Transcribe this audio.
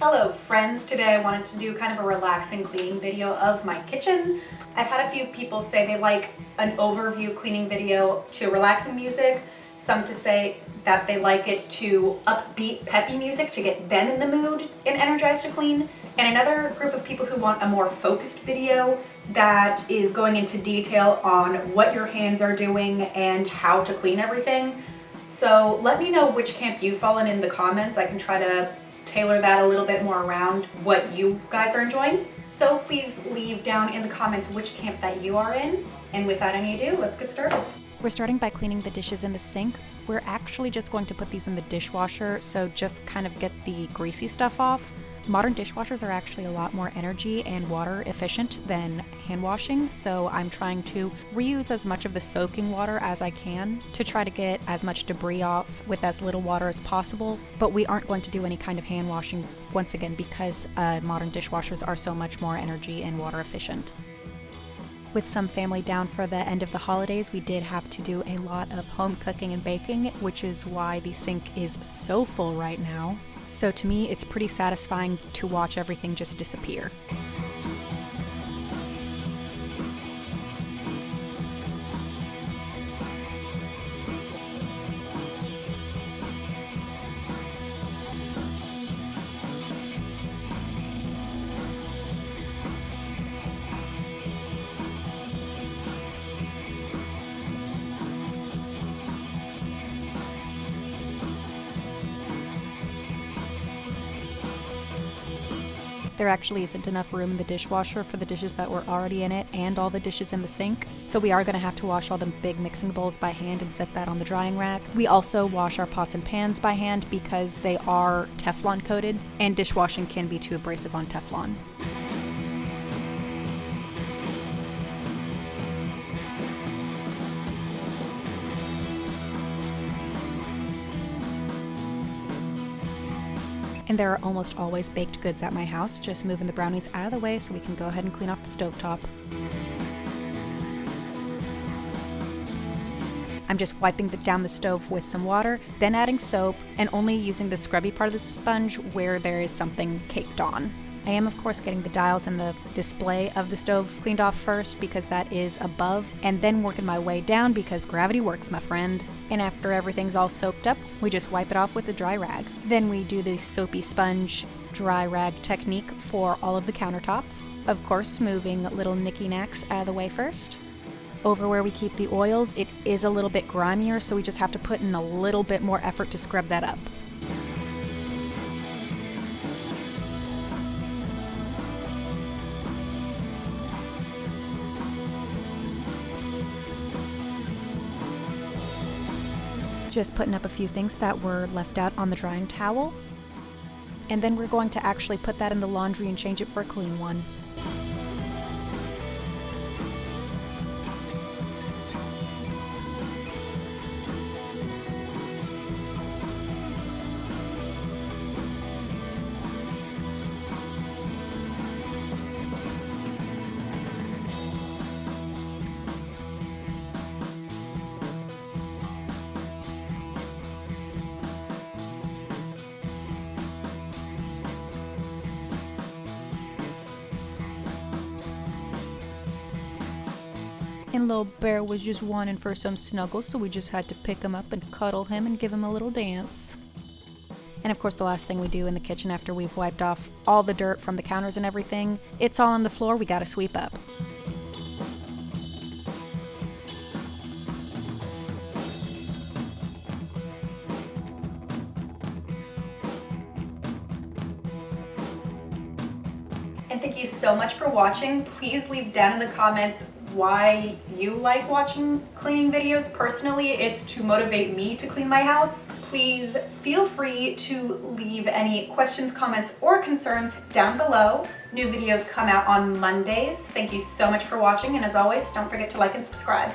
Hello friends, today I wanted to do kind of a relaxing cleaning video of my kitchen. I've had a few people say they like an overview cleaning video to relaxing music, some to say that they like it to upbeat, peppy music to get them in the mood and energized to clean, and another group of people who want a more focused video that is going into detail on what your hands are doing and how to clean everything. So let me know which camp you fall in the comments. I can try to tailor that a little bit more around what you guys are enjoying. So please leave down in the comments which camp that you are in. And without any ado, let's get started. We're starting by cleaning the dishes in the sink. We're actually just going to put these in the dishwasher, so just kind of get the greasy stuff off. Modern dishwashers are actually a lot more energy and water efficient than hand washing, so I'm trying to reuse as much of the soaking water as I can to try to get as much debris off with as little water as possible. But we aren't going to do any kind of hand washing once again because modern dishwashers are so much more energy and water efficient. With some family down for the end of the holidays, we did have to do a lot of home cooking and baking, which is why the sink is so full right now. So to me, it's pretty satisfying to watch everything just disappear. There actually isn't enough room in the dishwasher for the dishes that were already in it and all the dishes in the sink, so we are going to have to wash all the big mixing bowls by hand and set that on the drying rack. We also wash our pots and pans by hand because they are Teflon coated, and dishwashing can be too abrasive on Teflon. And there are almost always baked goods at my house, just moving the brownies out of the way so we can go ahead and clean off the stovetop. I'm just wiping down the stove with some water, then adding soap, and only using the scrubby part of the sponge where there is something caked on. I am, of course, getting the dials and the display of the stove cleaned off first because that is above, and then working my way down because gravity works, my friend. And after everything's all soaked up, we just wipe it off with a dry rag. Then we do the soapy sponge dry rag technique for all of the countertops. Of course, moving little knicky-knacks out of the way first. Over where we keep the oils, it is a little bit grimier, so we just have to put in a little bit more effort to scrub that up. Just putting up a few things that were left out on the drying towel. And then we're going to actually put that in the laundry and change it for a clean one. And little bear was just wanting for some snuggles, so we just had to pick him up and cuddle him and give him a little dance. And of course, the last thing we do in the kitchen after we've wiped off all the dirt from the counters and everything, it's all on the floor, we gotta sweep up. And thank you so much for watching. Please leave down in the comments why you like watching cleaning videos. Personally, it's to motivate me to clean my house. Please feel free to leave any questions, comments, or concerns down below. New videos come out on Mondays. Thank you so much for watching, and as always, don't forget to like and subscribe.